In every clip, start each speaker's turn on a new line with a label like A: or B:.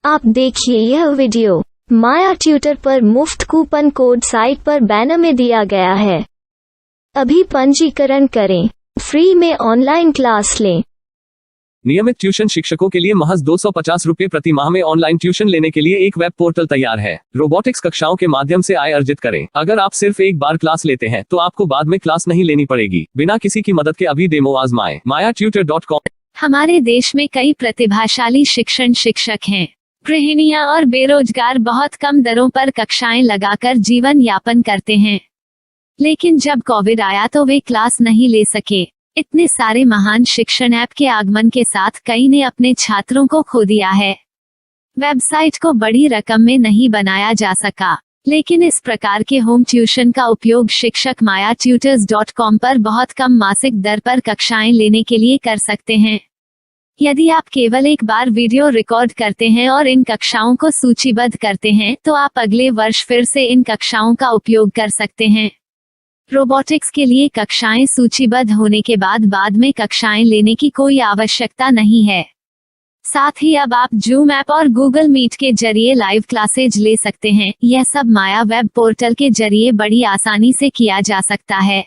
A: आप देखिए यह वीडियो माया ट्यूटर पर मुफ्त कूपन कोड साइट पर बैनर में दिया गया है। अभी पंजीकरण करें, फ्री में ऑनलाइन क्लास लें।
B: नियमित ट्यूशन शिक्षकों के लिए महज 250 रुपये प्रति माह में ऑनलाइन ट्यूशन लेने के लिए एक वेब पोर्टल तैयार है। रोबोटिक्स कक्षाओं के माध्यम से आय अर्जित करें। अगर आप सिर्फ एक बार क्लास लेते हैं तो आपको बाद में क्लास नहीं लेनी पड़ेगी। बिना किसी की मदद के अभी डेमो आजमाएं। mayatutor.com।
C: हमारे देश में कई प्रतिभाशाली शिक्षक हैं। गृहिणियां और बेरोजगार बहुत कम दरों पर कक्षाएं लगाकर जीवन यापन करते हैं, लेकिन जब कोविड आया तो वे क्लास नहीं ले सके। इतने सारे महान शिक्षण ऐप के आगमन के साथ कई ने अपने छात्रों को खो दिया है। वेबसाइट को बड़ी रकम में नहीं बनाया जा सका, लेकिन इस प्रकार के होम ट्यूशन का उपयोग शिक्षक mayatutors.com पर बहुत कम मासिक दर पर कक्षाएं लेने के लिए कर सकते हैं। यदि आप केवल एक बार वीडियो रिकॉर्ड करते हैं और इन कक्षाओं को सूचीबद्ध करते हैं तो आप अगले वर्ष फिर से इन कक्षाओं का उपयोग कर सकते हैं। रोबोटिक्स के लिए कक्षाएं सूचीबद्ध होने के बाद में कक्षाएं लेने की कोई आवश्यकता नहीं है। साथ ही अब आप जूम ऐप और गूगल मीट के जरिए लाइव क्लासेज ले सकते हैं। यह सब माया वेब पोर्टल के जरिए बड़ी आसानी से किया जा सकता है।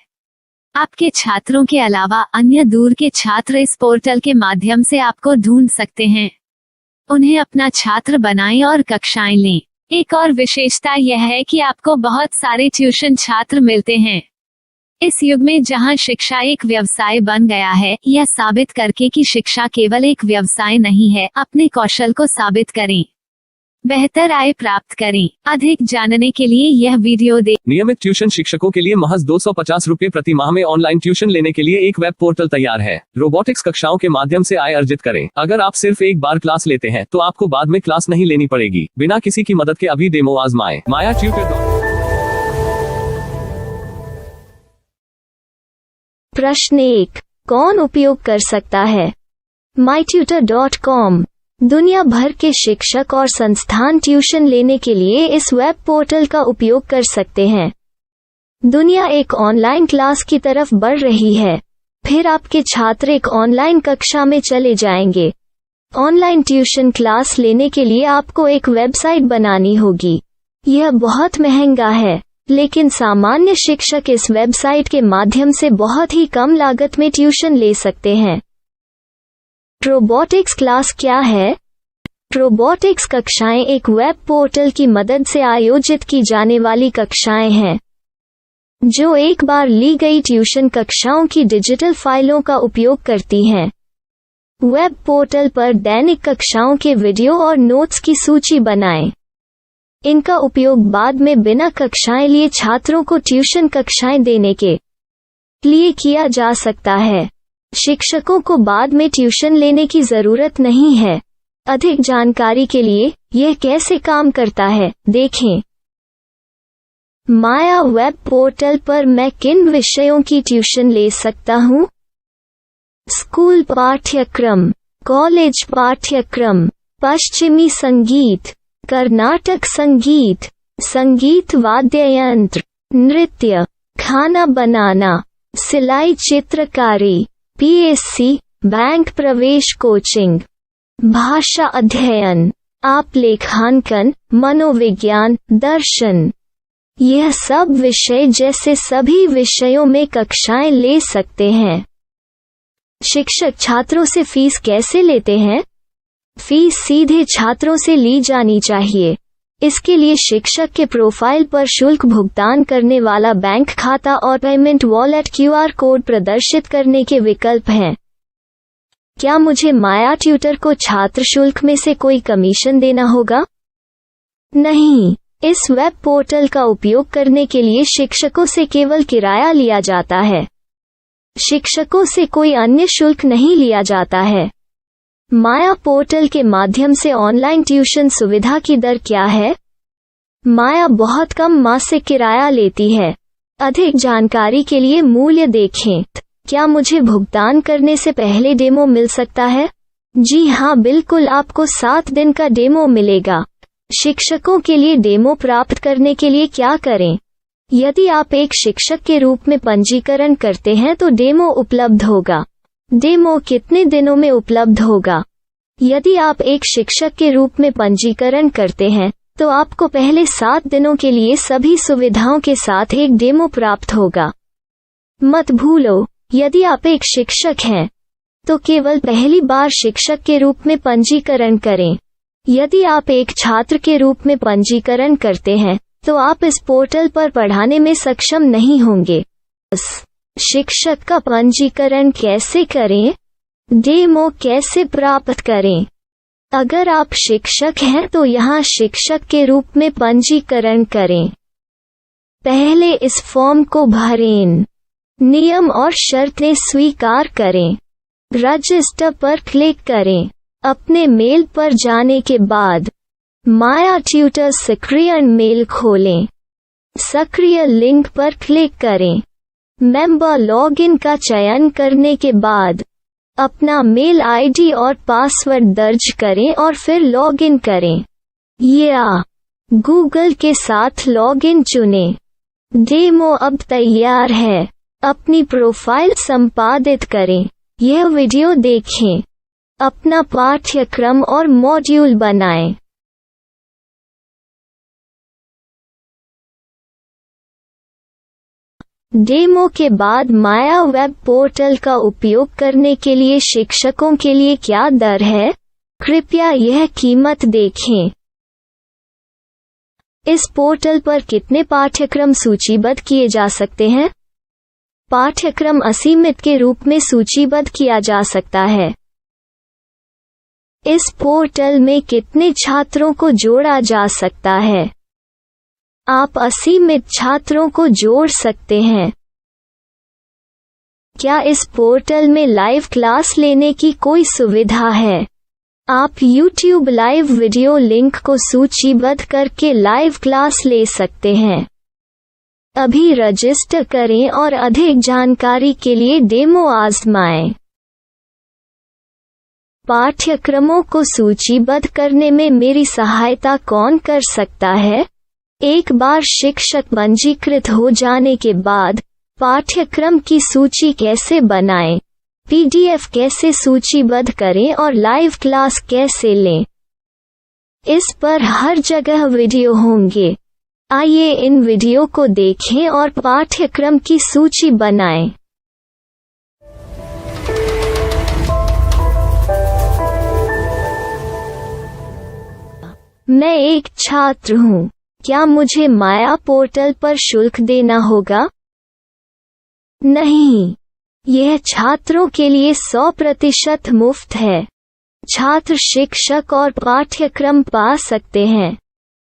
C: आपके छात्रों के अलावा अन्य दूर के छात्र इस पोर्टल के माध्यम से आपको ढूंढ सकते हैं। उन्हें अपना छात्र बनाएं और कक्षाएं लें। एक और विशेषता यह है कि आपको बहुत सारे ट्यूशन छात्र मिलते हैं। इस युग में जहां शिक्षा एक व्यवसाय बन गया है, यह साबित करके कि शिक्षा केवल एक व्यवसाय नहीं है, अपने कौशल को साबित करें, बेहतर आय प्राप्त करें। अधिक जानने के लिए यह वीडियो देखें।
B: नियमित ट्यूशन शिक्षकों के लिए महज 250 रुपये प्रति माह में ऑनलाइन ट्यूशन लेने के लिए एक वेब पोर्टल तैयार है। रोबोटिक्स कक्षाओं के माध्यम से आय अर्जित करें। अगर आप सिर्फ एक बार क्लास लेते हैं तो आपको बाद में क्लास नहीं लेनी पड़ेगी। बिना किसी की मदद के अभी डेमो आजमाएं। mayatutor.com।
A: प्रश्न 1, कौन उपयोग कर सकता है? mytutor.com दुनिया भर के शिक्षक और संस्थान ट्यूशन लेने के लिए इस वेब पोर्टल का उपयोग कर सकते हैं। दुनिया एक ऑनलाइन क्लास की तरफ बढ़ रही है। फिर आपके छात्र एक ऑनलाइन कक्षा में चले जाएंगे। ऑनलाइन ट्यूशन क्लास लेने के लिए आपको एक वेबसाइट बनानी होगी। यह बहुत महंगा है, लेकिन सामान्य शिक्षक इस वेबसाइट के माध्यम से बहुत ही कम लागत में ट्यूशन ले सकते हैं। रोबोटिक्स क्लास क्या है? रोबोटिक्स कक्षाएं एक वेब पोर्टल की मदद से आयोजित की जाने वाली कक्षाएं हैं, जो एक बार ली गई ट्यूशन कक्षाओं की डिजिटल फाइलों का उपयोग करती हैं। वेब पोर्टल पर दैनिक कक्षाओं के वीडियो और नोट्स की सूची बनाएं। इनका उपयोग बाद में बिना कक्षाएं लिए छात्रों को ट्यूशन कक्षाएं देने के लिए किया जा सकता है। शिक्षकों को बाद में ट्यूशन लेने की जरूरत नहीं है। अधिक जानकारी के लिए यह कैसे काम करता है, देखें। माया वेब पोर्टल पर मैं किन विषयों की ट्यूशन ले सकता हूँ? स्कूल पाठ्यक्रम, कॉलेज पाठ्यक्रम, पश्चिमी संगीत, कर्नाटक संगीत, संगीत वाद्य यंत्र, नृत्य, खाना बनाना, सिलाई चित्रकारी, पीएससी, बैंक प्रवेश कोचिंग, भाषा अध्ययन, आप लेखांकन, मनोविज्ञान, दर्शन। यह सब विषय जैसे सभी विषयों में कक्षाएं ले सकते हैं। शिक्षक छात्रों से फीस कैसे लेते हैं? फीस सीधे छात्रों से ली जानी चाहिए। इसके लिए शिक्षक के प्रोफाइल पर शुल्क भुगतान करने वाला बैंक खाता और पेमेंट वॉलेट क्यूआर कोड प्रदर्शित करने के विकल्प हैं। क्या मुझे माया ट्यूटर को छात्र शुल्क में से कोई कमीशन देना होगा? नहीं, इस वेब पोर्टल का उपयोग करने के लिए शिक्षकों से केवल किराया लिया जाता है। शिक्षकों से कोई अन्य शुल्क नहीं लिया जाता है। माया पोर्टल के माध्यम से ऑनलाइन ट्यूशन सुविधा की दर क्या है? माया बहुत कम मासिक किराया लेती है। अधिक जानकारी के लिए मूल्य देखें। क्या मुझे भुगतान करने से पहले डेमो मिल सकता है? जी हाँ, बिल्कुल, आपको 7 दिन का डेमो मिलेगा। शिक्षकों के लिए डेमो प्राप्त करने के लिए क्या करें? यदि आप एक शिक्षक के रूप में पंजीकरण करते हैं तो डेमो उपलब्ध होगा। डेमो कितने दिनों में उपलब्ध होगा? यदि आप एक शिक्षक के रूप में पंजीकरण करते हैं तो आपको पहले 7 दिनों के लिए सभी सुविधाओं के साथ एक डेमो प्राप्त होगा। मत भूलो, यदि आप एक शिक्षक हैं तो केवल पहली बार शिक्षक के रूप में पंजीकरण करें। यदि आप एक छात्र के रूप में पंजीकरण करते हैं तो आप इस पोर्टल पर पढ़ाने में सक्षम नहीं होंगे। शिक्षक का पंजीकरण कैसे करें? डेमो कैसे प्राप्त करें? अगर आप शिक्षक हैं तो यहाँ शिक्षक के रूप में पंजीकरण करें। पहले इस फॉर्म को भरें। नियम और शर्तें स्वीकार करें। रजिस्टर पर क्लिक करें। अपने मेल पर जाने के बाद माया ट्यूटर सक्रिय मेल खोलें। सक्रिय लिंक पर क्लिक करें। मेंबर लॉगिन का चयन करने के बाद अपना मेल आईडी और पासवर्ड दर्ज करें और फिर लॉगिन करें या गूगल के साथ लॉगिन चुनें। डेमो अब तैयार है। अपनी प्रोफाइल संपादित करें। यह वीडियो देखें। अपना पाठ्यक्रम और मॉड्यूल बनाएं। डेमो के बाद माया वेब पोर्टल का उपयोग करने के लिए शिक्षकों के लिए क्या दर है? कृपया यह कीमत देखें। इस पोर्टल पर कितने पाठ्यक्रम सूचीबद्ध किए जा सकते हैं? पाठ्यक्रम असीमित के रूप में सूचीबद्ध किया जा सकता है। इस पोर्टल में कितने छात्रों को जोड़ा जा सकता है? आप असीमित छात्रों को जोड़ सकते हैं। क्या इस पोर्टल में लाइव क्लास लेने की कोई सुविधा है? आप YouTube लाइव वीडियो लिंक को सूचीबद्ध करके लाइव क्लास ले सकते हैं। अभी रजिस्टर करें और अधिक जानकारी के लिए डेमो आजमाएं। पाठ्यक्रमों को सूचीबद्ध करने में मेरी सहायता कौन कर सकता है? एक बार शिक्षक पंजीकृत हो जाने के बाद पाठ्यक्रम की सूची कैसे बनाएं, PDF कैसे सूचीबद्ध करें और लाइव क्लास कैसे लें, इस पर हर जगह वीडियो होंगे। आइए इन वीडियो को देखें और पाठ्यक्रम की सूची बनाएं। मैं एक छात्र हूँ। क्या मुझे माया पोर्टल पर शुल्क देना होगा? नहीं, यह छात्रों के लिए 100% मुफ्त है। छात्र शिक्षक और पाठ्यक्रम पा सकते हैं,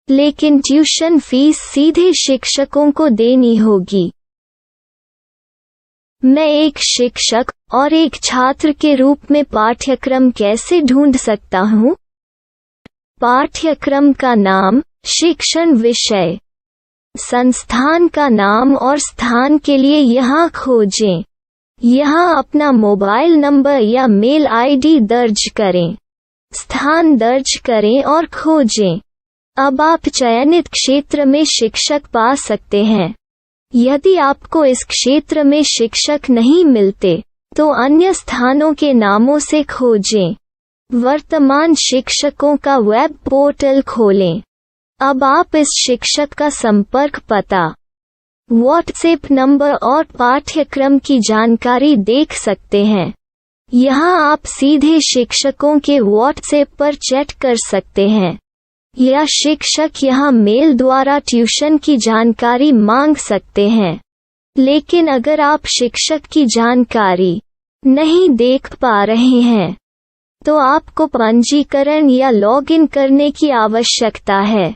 A: लेकिन ट्यूशन फीस सीधे शिक्षकों को देनी होगी। मैं एक शिक्षक और एक छात्र के रूप में पाठ्यक्रम कैसे ढूंढ सकता हूँ? पाठ्यक्रम का नाम, शिक्षण विषय, संस्थान का नाम और स्थान के लिए यहाँ खोजें। यहाँ अपना मोबाइल नंबर या मेल आईडी दर्ज करें। स्थान दर्ज करें और खोजें। अब आप चयनित क्षेत्र में शिक्षक पा सकते हैं। यदि आपको इस क्षेत्र में शिक्षक नहीं मिलते तो अन्य स्थानों के नामों से खोजें। वर्तमान शिक्षकों का वेब पोर्टल खोलें। अब आप इस शिक्षक का संपर्क पता, व्हाट्सएप नंबर और पाठ्यक्रम की जानकारी देख सकते हैं। यहाँ आप सीधे शिक्षकों के व्हाट्सएप पर चैट कर सकते हैं या शिक्षक यहाँ मेल द्वारा ट्यूशन की जानकारी मांग सकते हैं। लेकिन अगर आप शिक्षक की जानकारी नहीं देख पा रहे हैं तो आपको पंजीकरण या लॉगिन करने की आवश्यकता है।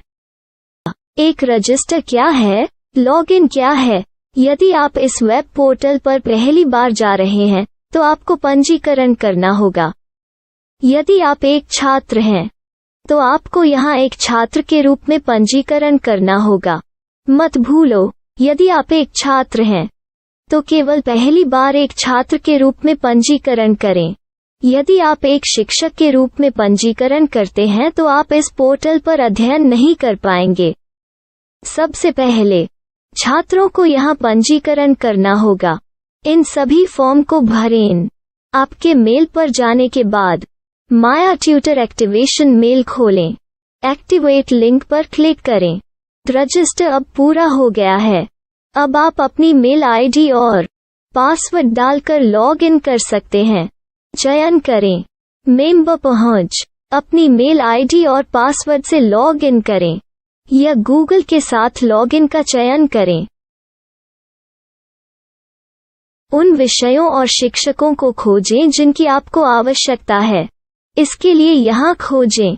A: एक रजिस्टर क्या है? लॉगिन क्या है? यदि आप इस वेब पोर्टल पर पहली बार जा रहे हैं तो आपको पंजीकरण करना होगा। यदि आप एक छात्र हैं तो आपको यहाँ एक छात्र के रूप में पंजीकरण करना होगा। मत भूलो, यदि आप एक छात्र हैं तो केवल पहली बार एक छात्र के रूप में पंजीकरण करें। यदि आप एक शिक्षक के रूप में पंजीकरण करते हैं तो आप इस पोर्टल पर अध्ययन नहीं कर पाएंगे। सबसे पहले छात्रों को यहाँ पंजीकरण करना होगा। इन सभी फॉर्म को भरें। आपके मेल पर जाने के बाद माया ट्यूटर एक्टिवेशन मेल खोलें। एक्टिवेट लिंक पर क्लिक करें। रजिस्टर अब पूरा हो गया है। अब आप अपनी मेल आईडी और पासवर्ड डालकर लॉग इन कर सकते हैं। चयन करें मेंबर पहुंच। अपनी मेल आईडी और पासवर्ड से लॉग इन करें या गूगल के साथ लॉग इन का चयन करें। उन विषयों और शिक्षकों को खोजें जिनकी आपको आवश्यकता है। इसके लिए यहाँ खोजें।